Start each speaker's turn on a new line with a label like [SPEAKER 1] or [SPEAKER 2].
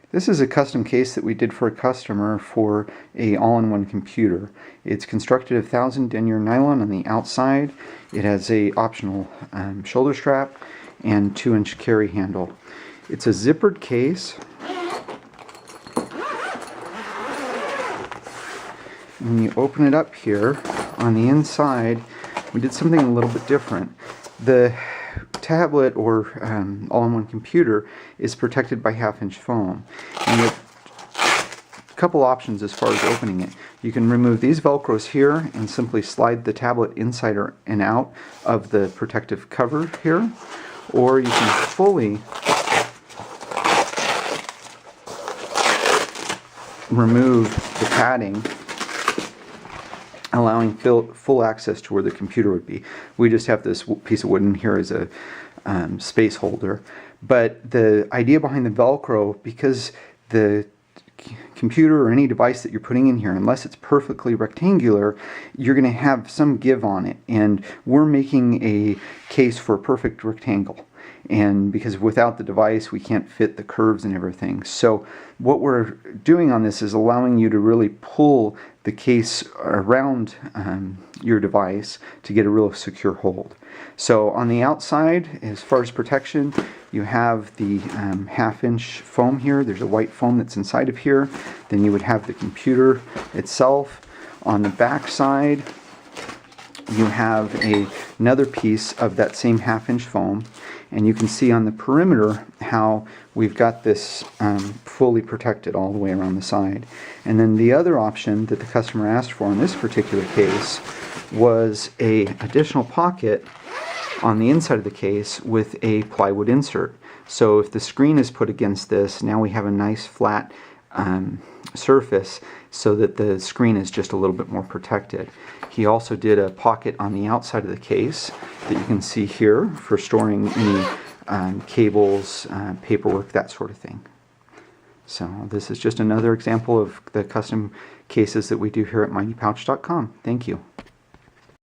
[SPEAKER 1] This is a custom case that we did for a customer for a all-in-one computer. It's constructed of 1000 denier nylon on the outside. It has a optional shoulder strap and 2-inch carry handle. It's a zippered case. When you open it up here, on the inside, we did something a little bit different. The tablet or all-in-one computer is protected by 1/2-inch foam. And with a couple options as far as opening it. You can remove these Velcros here and simply slide the tablet inside and out of the protective cover here, or you can fully remove the padding, allowing full access to where the computer would be. We just have this piece of wood in here as a space holder. But the idea behind the Velcro, because the computer or any device that you're putting in here, unless it's perfectly rectangular, you're going to have some give on it. And we're making a case for a perfect rectangle. And because without the device we can't fit the curves and everything. So what we're doing on this is allowing you to really pull the case around your device to get a real secure hold. So on the outside, as far as protection, you have the 1/2-inch foam here. There's a white foam that's inside of here. Then you would have the computer itself. On the back side, you have another piece of that same 1/2-inch foam, and you can see on the perimeter how we've got this fully protected all the way around the side. And then the other option that the customer asked for in this particular case was a additional pocket on the inside of the case with a plywood insert. So if the screen is put against this, now we have a nice flat surface so that the screen is just a little bit more protected. He also did a pocket on the outside of the case that you can see here for storing any cables, paperwork, that sort of thing. So this is just another example of the custom cases that we do here at MightyPouch.com. Thank you.